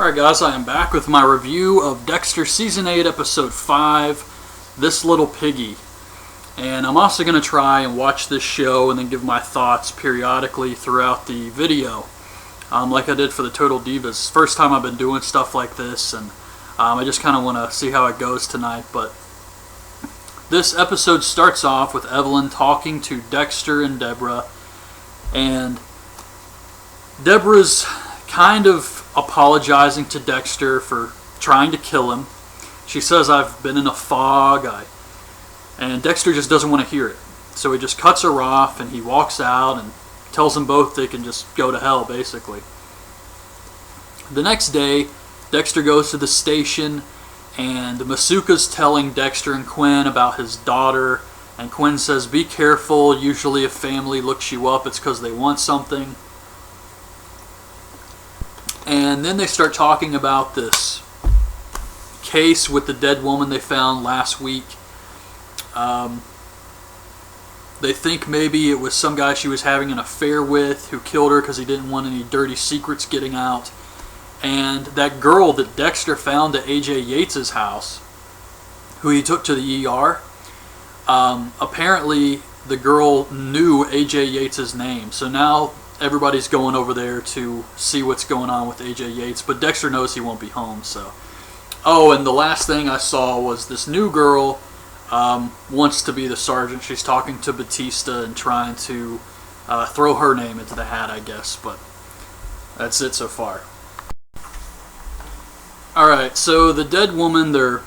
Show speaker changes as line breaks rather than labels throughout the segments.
Alright guys, I am back with my review of Dexter Season 8, Episode 5, This Little Piggy. And I'm also going to try and watch this show and then give my thoughts periodically throughout the video. Like I did for the Total Divas. First time I've been doing stuff like this, and I just kind of want to see how it goes tonight. But this episode starts off with Evelyn talking to Dexter and Deborah. And Deborah's kind of apologizing to Dexter for trying to kill him. She says, I've been in a fog, and Dexter just doesn't want to hear it. So he just cuts her off and he walks out and tells them both they can just go to hell, basically. The next day, Dexter goes to the station, and Masuka's telling Dexter and Quinn about his daughter, and Quinn says, be careful, usually if family looks you up, it's because they want something. And then they start talking about this case with the dead woman they found last week. They think maybe it was some guy she was having an affair with who killed her because he didn't want any dirty secrets getting out. And that girl that Dexter found at A.J. Yates' house, who he took to the ER, apparently the girl knew A.J. Yates' name. So now everybody's going over there to see what's going on with A.J. Yates, but Dexter knows he won't be home, so. Oh, and the last thing I saw was this new girl wants to be the sergeant. She's talking to Batista and trying to throw her name into the hat, I guess, but that's it so far. Alright, so the dead woman they're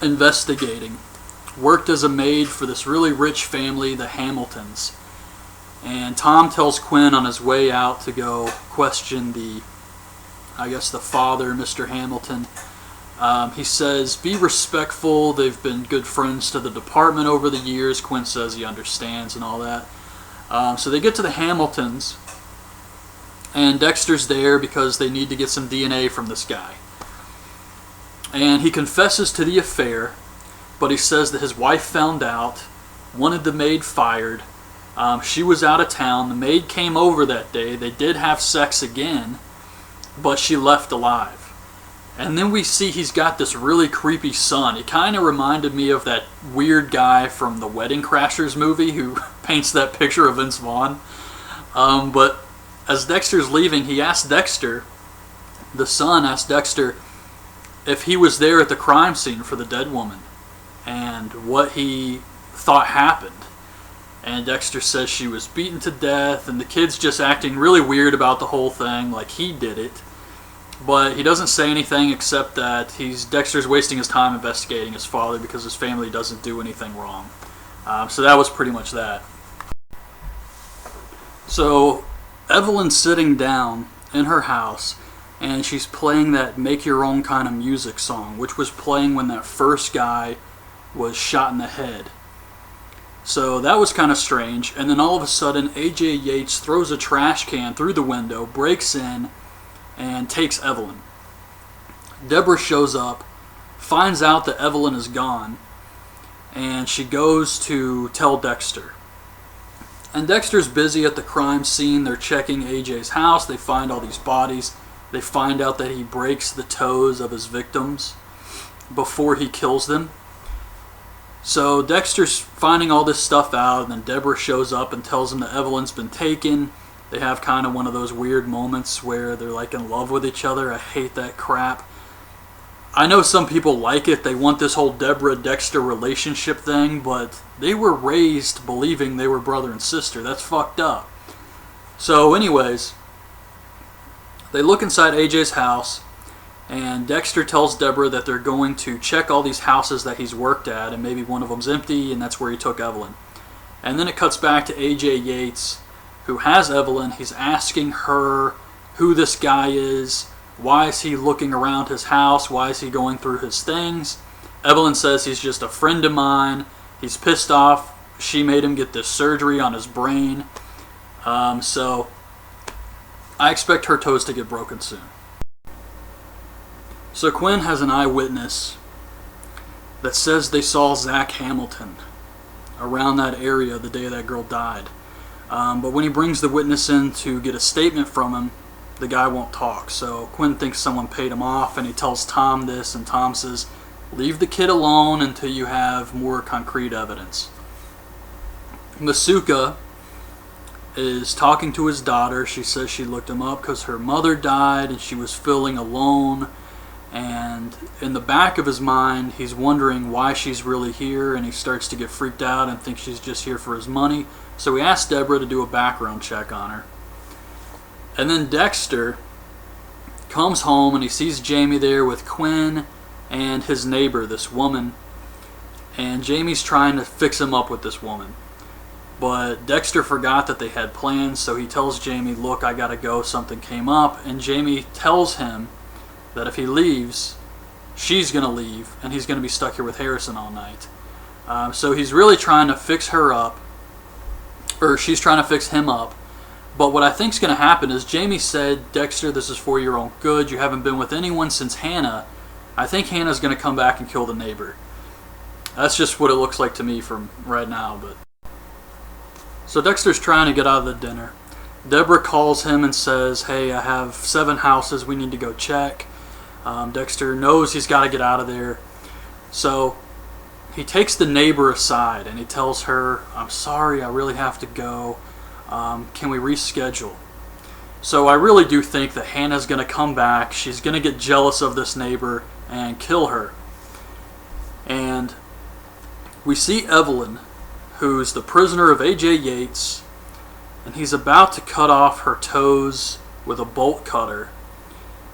investigating worked as a maid for this really rich family, the Hamiltons. And Tom tells Quinn on his way out to go question the father, Mr. Hamilton. He says, be respectful, they've been good friends to the department over the years. Quinn says he understands and all that. So they get to the Hamiltons, and Dexter's there because they need to get some DNA from this guy. And he confesses to the affair, but he says that his wife found out, wanted the maid fired. She was out of town. The maid came over that day. They did have sex again, but she left alive. And then we see he's got this really creepy son. It kind of reminded me of that weird guy from the Wedding Crashers movie who paints that picture of Vince Vaughn. But as Dexter's leaving, he asked Dexter, the son asked Dexter if he was there at the crime scene for the dead woman and what he thought happened. And Dexter says she was beaten to death, and the kid's just acting really weird about the whole thing, like he did it. But he doesn't say anything except that Dexter's wasting his time investigating his father because his family doesn't do anything wrong. So that was pretty much that. So Evelyn's sitting down in her house, and she's playing that Make Your Own Kind of Music song, which was playing when that first guy was shot in the head. So that was kind of strange, and then all of a sudden A.J. Yates throws a trash can through the window, breaks in, and takes Evelyn. Deborah shows up, finds out that Evelyn is gone, and she goes to tell Dexter. And Dexter's busy at the crime scene. They're checking A.J.'s house. They find all these bodies. They find out that he breaks the toes of his victims before he kills them. So Dexter's finding all this stuff out, and then Deborah shows up and tells him that Evelyn's been taken. They have kind of one of those weird moments where they're like in love with each other. I hate that crap. I know some people like it. They want this whole Deborah-Dexter relationship thing, but they were raised believing they were brother and sister. That's fucked up. So anyways, they look inside AJ's house, and Dexter tells Deborah that they're going to check all these houses that he's worked at, and maybe one of them's empty, and that's where he took Evelyn. And then it cuts back to A.J. Yates, who has Evelyn. He's asking her who this guy is, why is he looking around his house, why is he going through his things. Evelyn says he's just a friend of mine. He's pissed off. She made him get this surgery on his brain. So I expect her toes to get broken soon. So Quinn has an eyewitness that says they saw Zach Hamilton around that area the day that girl died. But when he brings the witness in to get a statement from him, the guy won't talk. So Quinn thinks someone paid him off, and he tells Tom this, and Tom says, leave the kid alone until you have more concrete evidence. Masuka is talking to his daughter. She says she looked him up because her mother died and she was feeling alone, and in the back of his mind he's wondering why she's really here, and he starts to get freaked out and thinks she's just here for his money. So he asks Deborah to do a background check on her. And then Dexter comes home and he sees Jamie there with Quinn and his neighbor, this woman, and Jamie's trying to fix him up with this woman. But Dexter forgot that they had plans, so he tells Jamie, look, I gotta go, something came up. And Jamie tells him that if he leaves, she's gonna leave, and he's gonna be stuck here with Harrison all night. So he's really trying to fix her up, or she's trying to fix him up. But what I think's gonna happen is Jamie said, Dexter, this is for your own good. You haven't been with anyone since Hannah. I think Hannah's gonna come back and kill the neighbor. That's just what it looks like to me from right now, but... So Dexter's trying to get out of the dinner. Deborah calls him and says, hey, I have 7 houses we need to go check. Dexter knows he's got to get out of there. So he takes the neighbor aside and he tells her, I'm sorry, I really have to go. Can we reschedule? So I really do think that Hannah's going to come back. She's going to get jealous of this neighbor and kill her. And we see Evelyn, who's the prisoner of A.J. Yates, and he's about to cut off her toes with a bolt cutter.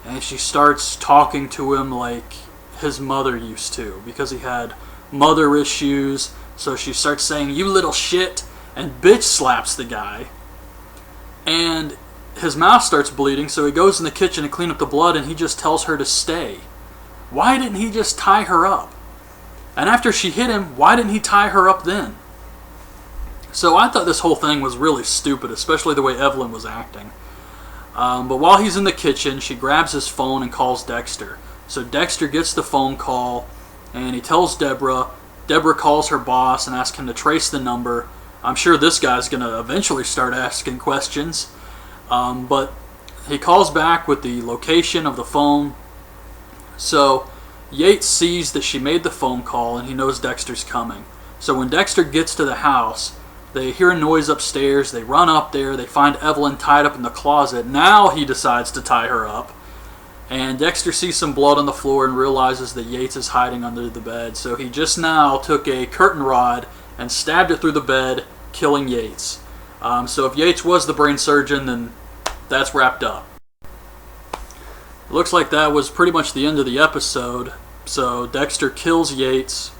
And she starts talking to him like his mother used to, because he had mother issues. So she starts saying, you little shit, and bitch slaps the guy. And his mouth starts bleeding, so he goes in the kitchen to clean up the blood, and he just tells her to stay. Why didn't he just tie her up? And after she hit him, why didn't he tie her up then? So I thought this whole thing was really stupid, especially the way Evelyn was acting. But while he's in the kitchen, she grabs his phone and calls Dexter. So Dexter gets the phone call, and he tells Deborah. Deborah calls her boss and asks him to trace the number. I'm sure this guy's going to eventually start asking questions. But he calls back with the location of the phone. So Yates sees that she made the phone call, and he knows Dexter's coming. So when Dexter gets to the house, they hear a noise upstairs. They run up there. They find Evelyn tied up in the closet. Now he decides to tie her up. And Dexter sees some blood on the floor and realizes that Yates is hiding under the bed. So he just now took a curtain rod and stabbed it through the bed, killing Yates. So if Yates was the brain surgeon, then that's wrapped up. It looks like that was pretty much the end of the episode. So Dexter kills Yates.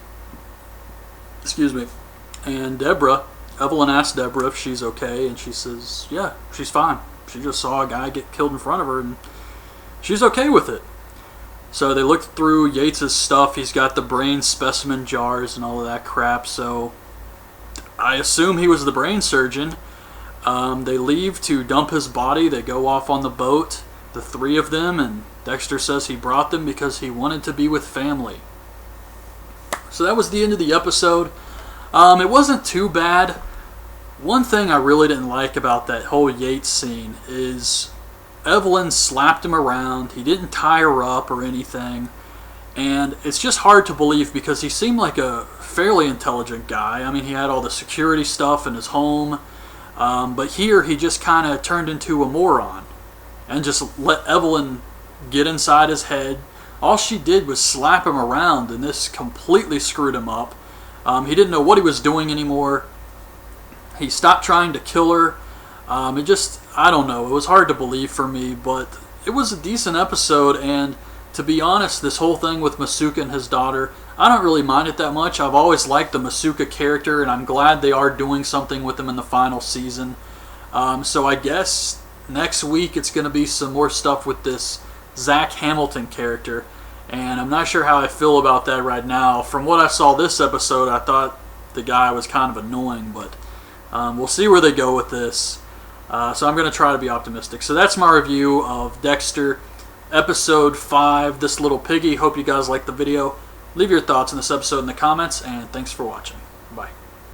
Excuse me. And Evelyn asks Deborah if she's okay, and she says, yeah, she's fine. She just saw a guy get killed in front of her, and she's okay with it. So they looked through Yates' stuff. He's got the brain specimen jars and all of that crap, so I assume he was the brain surgeon. They leave to dump his body. They go off on the boat, the 3 of them, and Dexter says he brought them because he wanted to be with family. So that was the end of the episode. It wasn't too bad. One thing I really didn't like about that whole Yates scene is Evelyn slapped him around. He didn't tie her up or anything. And it's just hard to believe because he seemed like a fairly intelligent guy. I mean, he had all the security stuff in his home. But here he just kind of turned into a moron and just let Evelyn get inside his head. All she did was slap him around, and this completely screwed him up. He didn't know what he was doing anymore. He stopped trying to kill her. It just, I don't know, it was hard to believe for me, but it was a decent episode, and to be honest, this whole thing with Masuka and his daughter, I don't really mind it that much. I've always liked the Masuka character, and I'm glad they are doing something with him in the final season. So I guess next week it's going to be some more stuff with this Zach Hamilton character, and I'm not sure how I feel about that right now. From what I saw this episode, I thought the guy was kind of annoying, but we'll see where they go with this. So I'm going to try to be optimistic. So that's my review of Dexter, Episode 5, This Little Piggy. Hope you guys liked the video. Leave your thoughts on this episode in the comments, and thanks for watching.